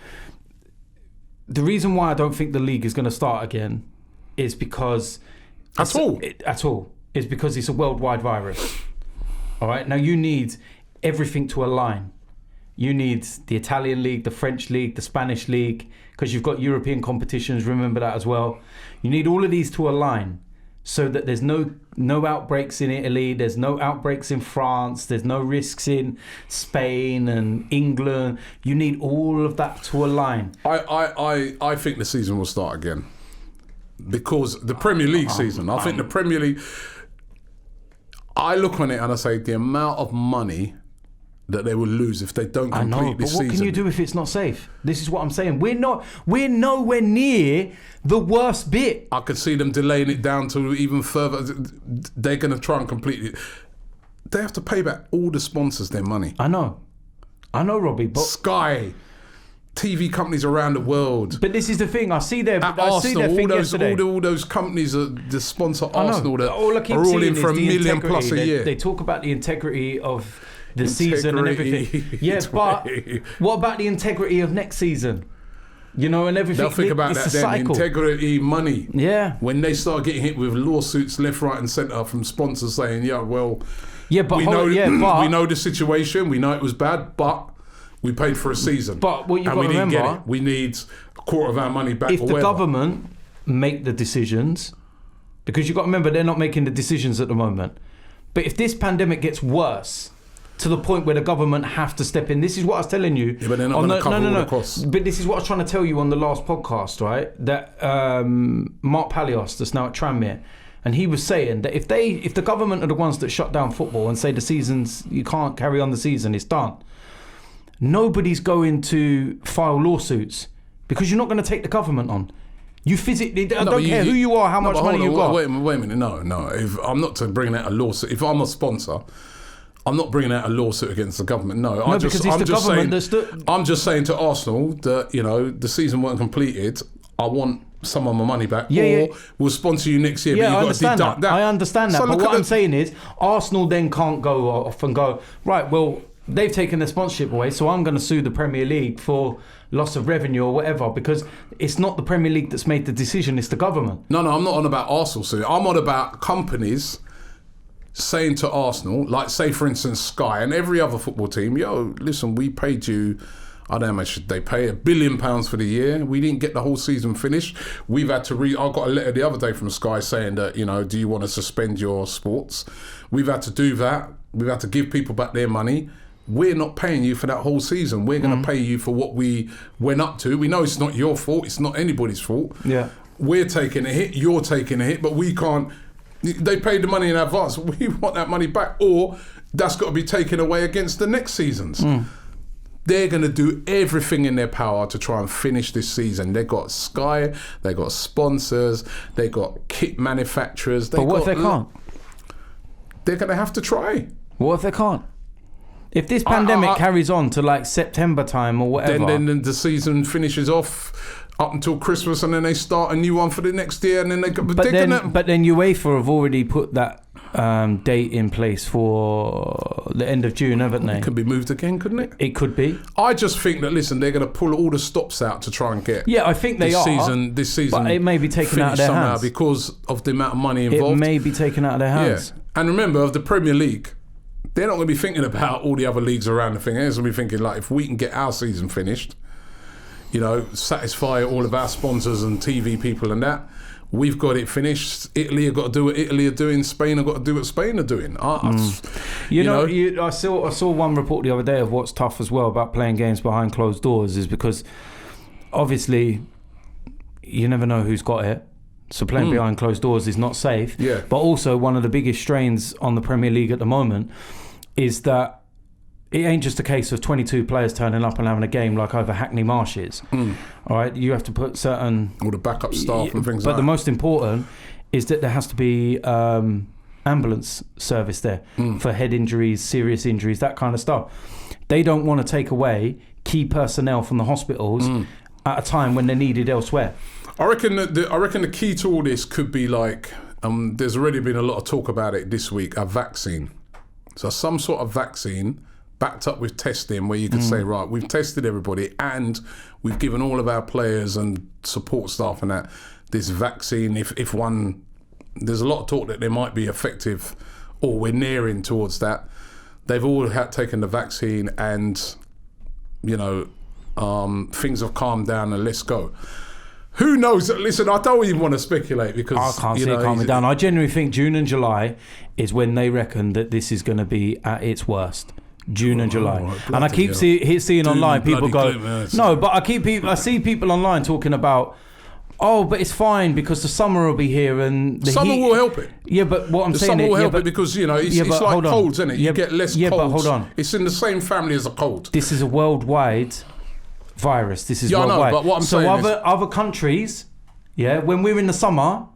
the reason why I don't think the league is going to start again is because is because it's a worldwide virus. All right, now you need everything to align. You need the Italian league, the French league, the Spanish league, because you've got European competitions. Remember that as well. You need all of these to align, so that there's no outbreaks in Italy, there's no outbreaks in France, there's no risks in Spain and England. You need all of that to align. I think the season will start again, because the Premier League season, I think the Premier League, I look on it and I say the amount of money that they will lose if they don't complete this season. What can you do if it's not safe? This is what I'm saying. We're nowhere near the worst bit. I could see them delaying it down to even further. They're going to try and complete it. They have to pay back all the sponsors their money. I know, Robbie. But Sky, TV companies around the world. But this is the thing. I see their Arsenal, yesterday. all those companies that sponsor Arsenal that all I keep are all in seeing for is $1 the million integrity. plus a year. They talk about the integrity of the season and everything. Yeah, but what about the integrity of next season? You know, and everything. They'll think about that then. Cycle. Integrity, money. Yeah. When they start getting hit with lawsuits left, right, and centre from sponsors saying, we know the situation. We know it was bad, but We paid for a season. But what you've and got we to didn't remember, get it. We need a quarter of our money back. if or the whatever. government make the decisions, because you've got to remember they're not making the decisions at the moment. But if this pandemic gets worse to the point where the government have to step in, this is what I was telling you. Yeah, but they're not going to cover all the costs. But this is what I was trying to tell you on the last podcast, right? That Mark Palios, that's now at Tranmere, and he was saying that if the government are the ones that shut down football and say the season's, you can't carry on the season, it's done, nobody's going to file lawsuits because you're not going to take the government on. You physically, I don't care who you are, how much money you got. Wait a minute, no. If I'm not bringing out a lawsuit. If I'm a sponsor, I'm not bringing out a lawsuit against the government. I'm just saying to Arsenal that, you know, the season wasn't completed. I want some of my money back, we'll sponsor you next year. Yeah, but you've got to deduct that. I understand that. So but what I'm saying is, Arsenal then can't go off and go, right, well, they've taken their sponsorship away, so I'm going to sue the Premier League for loss of revenue or whatever, because it's not the Premier League that's made the decision, it's the government. No, I'm not on about Arsenal suing. I'm on about companies saying to Arsenal, like say for instance Sky and every other football team, yo, listen, we paid you, I don't know how much they pay, £1 billion for the year. We didn't get the whole season finished. We've had to I got a letter the other day from Sky saying that, you know, do you want to suspend your sports? We've had to do that. We've had to give people back their money. We're not paying you for that whole season. We're going to pay you for what we went up to. We know it's not your fault. It's not anybody's fault. Yeah. We're taking a hit. You're taking a hit, but we can't. They paid the money in advance. We want that money back, or that's got to be taken away against the next seasons. They're going to do everything in their power to try and finish this season. They've got Sky, they've got sponsors, they've got kit manufacturers. But what if they can't? They're going to have to try. What if they can't? If this pandemic carries on to like September time or whatever, then the season finishes off up until Christmas, and then they start a new one for the next year, and then they got. But then UEFA have already put that date in place for the end of June, haven't they? It could be moved again, couldn't it? It could be. I just think that they're going to pull all the stops out to try and get. Yeah, I think they are. This season, but it may be taken out of their hands because of the amount of money involved. It may be taken out of their hands. Yeah, and remember, of the Premier League, they're not going to be thinking about all the other leagues around the thing. They're going to be thinking, like, if we can get our season finished, you know, satisfy all of our sponsors and TV people and that, we've got it finished. Italy have got to do what Italy are doing. Spain have got to do what Spain are doing. I saw one report the other day of what's tough as well about playing games behind closed doors is because obviously you never know who's got it. So playing behind closed doors is not safe. Yeah. But also one of the biggest strains on the Premier League at the moment is that it ain't just a case of 22 players turning up and having a game like over Hackney Marshes. All right, you have to put certain... all the backup staff and things like that. But the most important is that there has to be ambulance service there for head injuries, serious injuries, that kind of stuff. They don't want to take away key personnel from the hospitals at a time when they're needed elsewhere. I reckon the key to all this could be like, there's already been a lot of talk about it this week, a vaccine. So some sort of vaccine backed up with testing where you could say, right, we've tested everybody and we've given all of our players and support staff and that this vaccine, if one, there's a lot of talk that they might be effective or we're nearing towards that. They've all taken the vaccine and, you know, things have calmed down and let's go. Who knows? Listen, I don't even want to speculate because I can't see it calming down. I genuinely think June and July is when they reckon that this is going to be at its worst. June and July. And I keep seeing online people go, no, but I see people online talking about, oh, but it's fine because the summer will be here and the summer heat will help it. Yeah, but what I'm saying is... summer will help it because, you know, it's like colds, isn't it? You get less colds. Yeah, but hold on. It's in the same family as a cold. This is a worldwide virus. This is worldwide. I know, but what I'm saying is... other countries, when we're in the summer,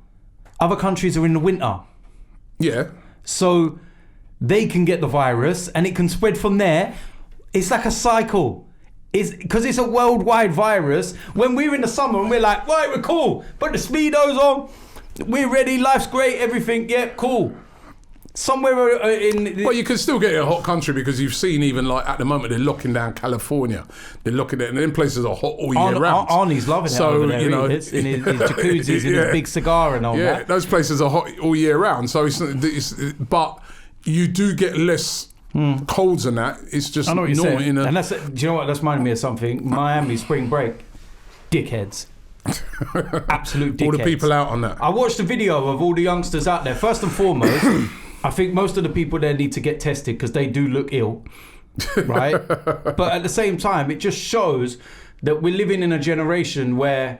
other countries are in the winter. Yeah. So they can get the virus and it can spread from there. It's like a cycle. It's because it's a worldwide virus. When we're in the summer and we're like, right, we're cool, put the Speedos on, we're ready, life's great, everything, cool. Somewhere in... Well, you can still get in a hot country because you've seen even like at the moment they're locking down California. They're looking at it and them places are hot all year round. Arnie's loving it over there, you know, in his jacuzzis and his big cigar and all that. Yeah, those places are hot all year round. So but you do get less colds and that. It's just I know what you're normal. saying. And do you know what? That's reminded me of something. Miami spring break, dickheads. Absolute dickheads. All the people out on that. I watched a video of all the youngsters out there. First and foremost, I think most of the people there need to get tested because they do look ill, right? But at the same time, it just shows that we're living in a generation where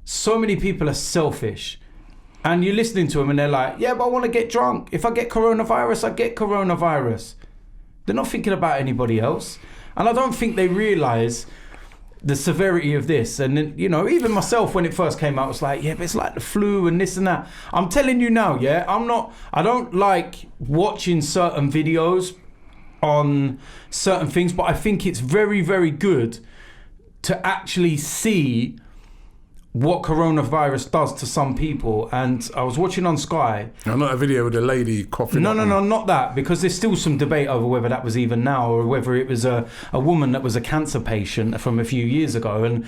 so many people are selfish. And you're listening to them and they're like, yeah, but I want to get drunk. If I get coronavirus, I get coronavirus. They're not thinking about anybody else. And I don't think they realise the severity of this. And then, you know, even myself, when it first came out, was like, yeah, but it's like the flu and this and that. I'm telling you now, yeah, I don't like watching certain videos on certain things, but I think it's very, very good to actually see what coronavirus does to some people. And I was watching on Sky. Not a video with a lady coughing. No, not that, because there's still some debate over whether that was even now or whether it was a woman that was a cancer patient from a few years ago.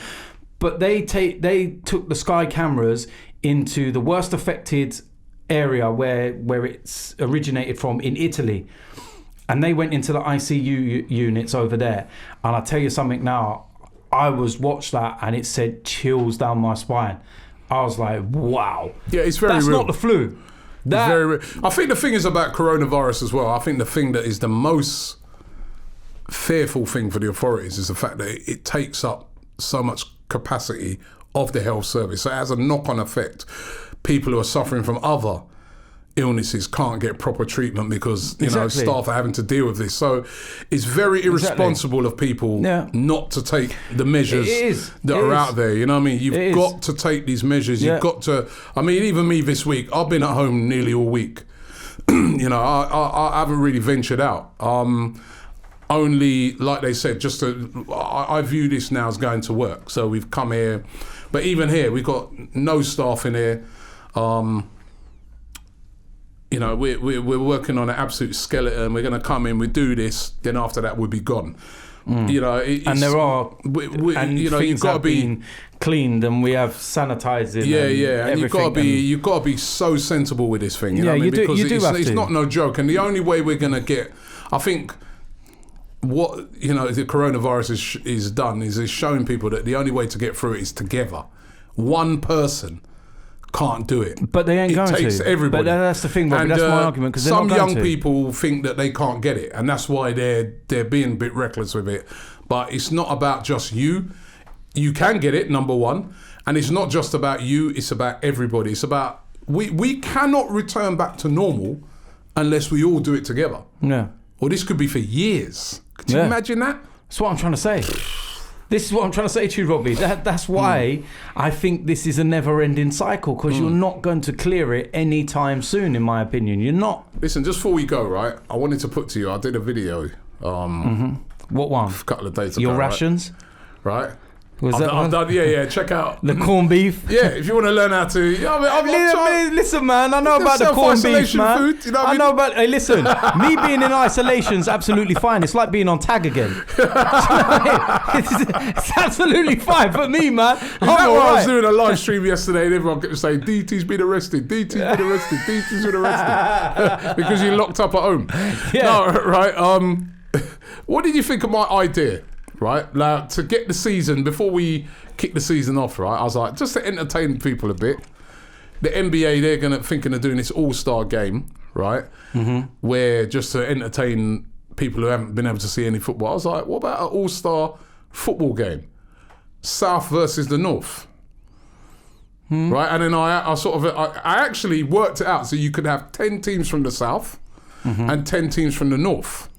But they took the Sky cameras into the worst affected area where it's originated from in Italy. And they went into the ICU units over there. And I'll tell you something now, I watched that and it said chills down my spine. I was like, wow. Yeah, it's very That's real. not the flu. It's very real. I think the thing is about coronavirus as well. I think the thing that is the most fearful thing for the authorities is the fact that it takes up so much capacity of the health service. So it has a knock-on effect. People who are suffering from other illnesses can't get proper treatment because staff are having to deal with this. So it's very irresponsible of people not to take the measures that are out there. You know what I mean? You've got to take these measures. You've got to. I mean, even me this week, I've been at home nearly all week. You know, I haven't really ventured out. Only, like they said, I view this now as going to work. So we've come here, but even here, we've got no staff in here. You know, we're working on an absolute skeleton. We're going to come in, we do this, then after that we'll be gone. You know, and there are, and you know, you've got to be cleaned, and we have sanitizing. Yeah, and you've got to be so sensible with this thing. You know what I mean? Because it's not no joke. And the only way we're going to get, I think, what the coronavirus is done is showing people that the only way to get through it is together. One person can't do it. But they ain't going to. It takes everybody. But that's the thing, Robbie. That's my argument. Because some young people think that they can't get it, and that's why they're being a bit reckless with it. But it's not about just you. You can get it, number one, and it's not just about you. It's about everybody. It's about we cannot return back to normal unless we all do it together. Yeah. Well, this could be for years. Could you imagine that? That's what I'm trying to say. This is what I'm trying to say to you, Robbie. That's why I think this is a never-ending cycle, because you're not going to clear it anytime soon, in my opinion. You're not. Listen, just before we go, right, I wanted to put to you, I did a video. What one? A couple of days ago. Your rations? Right? Was that I've done, yeah, check out. The corned beef? Yeah, if you want to learn how to... Listen, man, I know about the corned beef, man. Food, you know I know about... Hey, listen, me being in isolation is absolutely fine. It's like being on tag again. It's absolutely fine for me, man. I was doing a live stream yesterday and everyone kept saying, DT's been arrested, DT's been arrested, DT's been arrested. Because you're locked up at home. Yeah. No, right, what did you think of my idea? Right, now to get the season, before we kick the season off, right, I was like, just to entertain people a bit, the NBA, they're thinking of doing this all-star game, right, where just to entertain people who haven't been able to see any football. I was like, what about an all-star football game? South versus the North. Right, and then I actually worked it out so you could have 10 teams from the South and 10 teams from the North.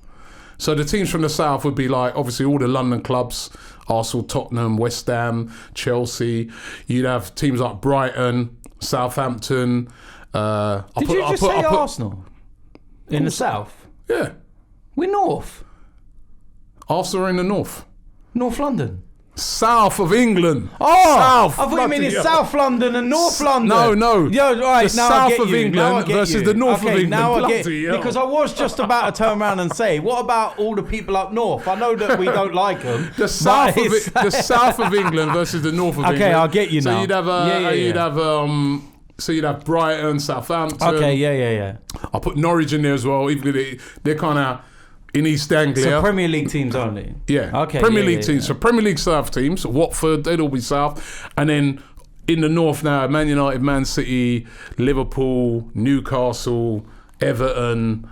So the teams from the South would be like, obviously, all the London clubs, Arsenal, Tottenham, West Ham, Chelsea. You'd have teams like Brighton, Southampton. Did you just say Arsenal? In the South? Yeah. We're North. Arsenal are in the North. North London. South of England. Oh, South. I thought you mean it's South London and North London. No. Yeah, right, the now South I get of you. England versus the North of England. Now I get Bloody hell. because I was just about to turn around and say, what about all the people up north? I know that we don't like them. The South of England versus the North of England. Okay, I'll get you now. So you'd have Brighton, Southampton. Okay, yeah. I'll put Norwich in there as well. Even they're kind of in East Anglia. So Premier League teams only? Yeah. Okay. Premier League teams. So Premier League South teams, Watford, they'd all be South. And then in the North now, Man United, Man City, Liverpool, Newcastle, Everton,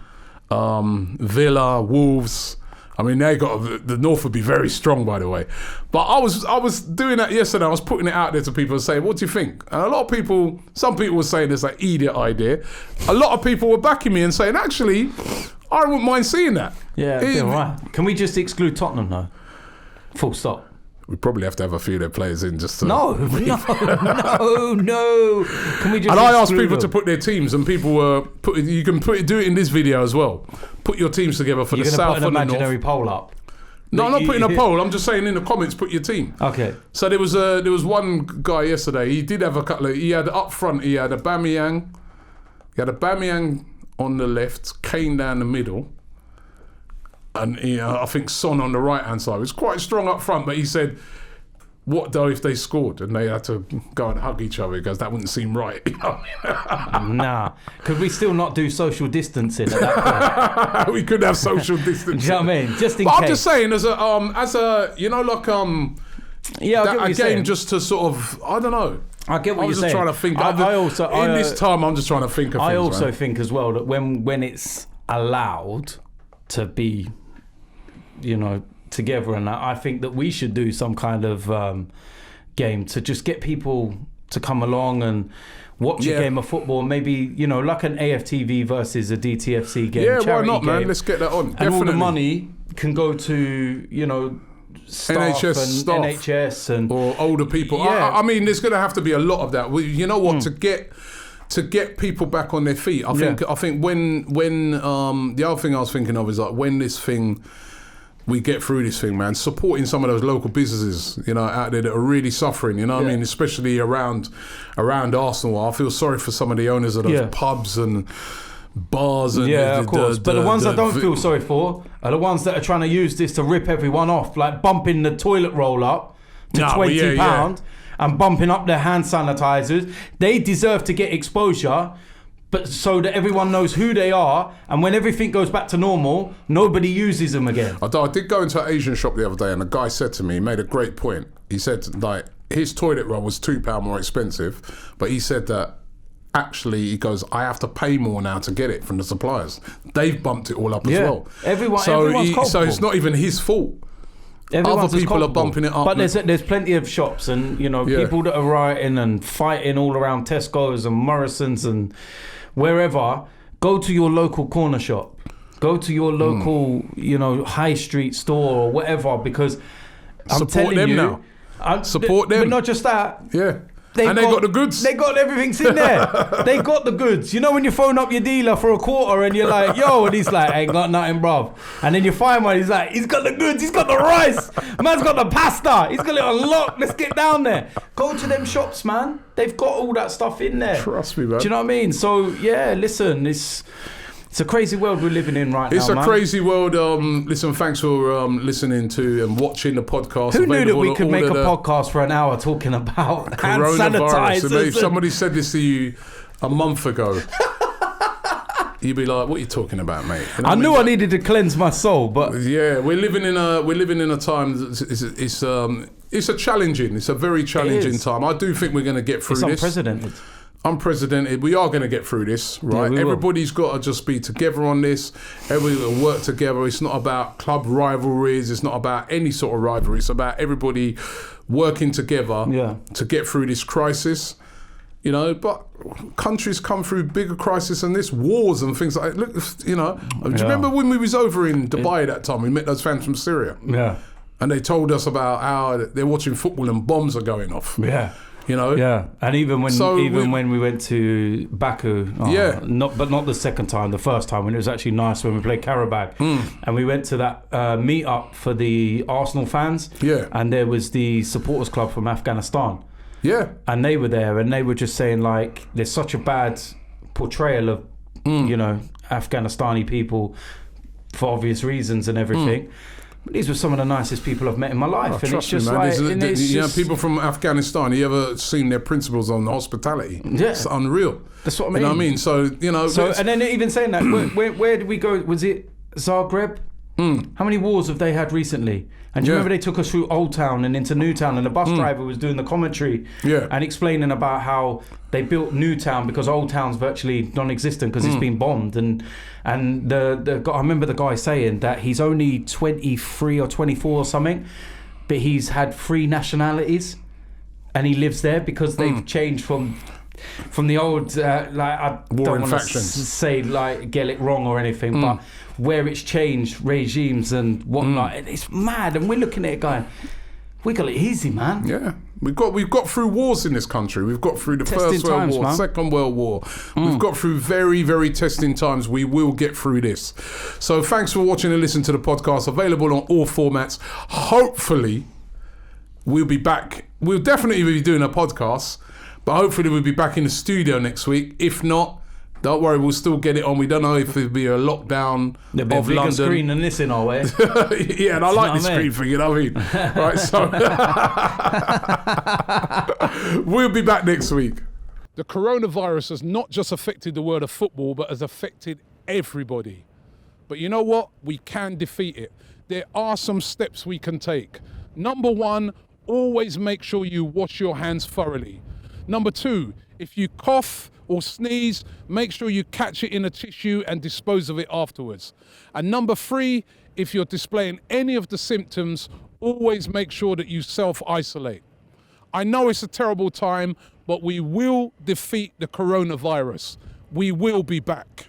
Villa, Wolves. I mean, the North would be very strong, by the way. But I was doing that yesterday. I was putting it out there to people and saying, what do you think? And a lot of people, some people were saying it's like idiot idea. A lot of people were backing me and saying, actually, I wouldn't mind seeing that. Yeah, it'd be all right. Can we just exclude Tottenham though? Full stop. We probably have to have a few of their players in just to... No. Can we just And I asked people to put their teams, and people were you can do it in this video as well. Put your teams together for the South and the North. You're going to put an imaginary poll up? No, I'm not putting a poll. I'm just saying in the comments, put your team. Okay. So there was one guy yesterday. He did have a couple of... He had up front, he had Aubameyang. He had Aubameyang on the left, Kane down the middle. And I think Son on the right-hand side. It was quite strong up front, but he said, what though if they scored and they had to go and hug each other? He goes, that wouldn't seem right. Nah. Could we still not do social distancing at that point? We could have social distancing. Do you know what I mean? Just in but case. I'm just saying, as a game saying. just to sort of, I don't know. I get what I was you're just saying. trying to think. This time, I'm just trying to think of things. I also man. think as well that when it's allowed to be, together and that, I think that we should do some kind of game to just get people to come along and watch a game of football. Maybe, like an AFTV versus a DTFC game. Yeah, why not, game. man? Let's get that on. And Definitely. all the money can go to, staff NHS and or older people. Yeah. I mean, there's going to have to be a lot of that. You know what? To get people back on their feet. I think when the other thing I was thinking of is like when we get through this thing, man, supporting some of those local businesses, out there that are really suffering, what I mean, especially around Arsenal. I feel sorry for some of the owners of those pubs and bars and of course. But the ones I don't feel sorry for are the ones that are trying to use this to rip everyone off, like bumping the toilet roll up to £20 and bumping up their hand sanitizers. They deserve to get exposure, but so that everyone knows who they are, and when everything goes back to normal, nobody uses them again. I did go into an Asian shop the other day, and a guy said to me, he made a great point. He said, like, his toilet roll was £2 more expensive, but he said that actually, he goes, I have to pay more now to get it from the suppliers. They've bumped it all up as well. Everyone's culpable. So it's not even his fault. Everyone's Other people are bumping it up. But there's plenty of shops and, people that are rioting and fighting all around Tesco's and Morrison's and wherever. Go to your local corner shop. Go to your local, high street store or whatever, because I'm telling you. Support them. But not just that. Yeah. They got the goods. They got everything's in there. They got the goods. When you phone up your dealer for a quarter and you're like, yo, and he's like, ain't got nothing, bruv. And then you find one, he's like, he's got the goods, he's got the rice. Man's got the pasta. He's got it on lock. Let's get down there. Go to them shops, man. They've got all that stuff in there. Trust me, man. Do you know what I mean? So, yeah, listen, it's a crazy world we're living in right now, It's a crazy world. Listen, thanks for listening to and watching the podcast. Who knew that we could make a podcast for an hour talking about hand sanitizers? If somebody said this to you a month ago, you'd be like, "What are you talking about, mate?" I knew I needed to cleanse my soul, but yeah, we're living in a time. It's a challenging. It's a very challenging time. I do think we're going to get through this. Unprecedented. We are going to get through this, right? Yeah, everybody's got to just be together on this. Everybody will work together. It's not about club rivalries. It's not about any sort of rivalry. It's about everybody working together to get through this crisis. But countries come through bigger crises than this, wars and things like that. Look, do you remember when we was over in Dubai that time? We met those fans from Syria. Yeah. And they told us about how they're watching football and bombs are going off. Yeah. And even when we went to Baku, not the second time, the first time, when it was actually nice when we played Karabakh, and we went to that meet up for the Arsenal fans, and there was the supporters club from Afghanistan, and they were there, and they were just saying like there's such a bad portrayal of Afghanistani people for obvious reasons and everything. But these were some of the nicest people I've met in my life. And it's just like... people from Afghanistan, you ever seen their principles on hospitality? Yeah. It's unreal. That's what I mean. You know what I mean? So, and then even saying that, where did we go? Was it Zagreb? How many wars have they had recently? And do you remember they took us through Old Town and into New Town, and the bus driver was doing the commentary and explaining about how they built New Town because Old Town's virtually non-existent because it's been bombed. And the I remember the guy saying that he's only 23 or 24 or something, but he's had 3 nationalities, and he lives there because they've changed from the old like I don't want to say like get it wrong or anything, but where it's changed regimes and whatnot, it's mad. And we're looking at it going, we got it easy, man. Yeah, we've got through wars in this country. We've got through the First World War, man. Second World War. We've got through very, very testing times. We will get through this. So thanks for watching and listening to the podcast. Available on all formats. Hopefully, we'll be back. We'll definitely be doing a podcast, but hopefully we'll be back in the studio next week. If not, don't worry, we'll still get it on. We don't know if it'll be a lockdown There'll be of a bigger London. Screen than this in our way. Yeah, and I like this screen thing, you know what I mean? Right, so we'll be back next week. The coronavirus has not just affected the world of football, but has affected everybody. But you know what? We can defeat it. There are some steps we can take. Number 1, always make sure you wash your hands thoroughly. Number 2, if you cough or sneeze, make sure you catch it in a tissue and dispose of it afterwards. And number 3, if you're displaying any of the symptoms, always make sure that you self-isolate. I know it's a terrible time, but we will defeat the coronavirus. We will be back.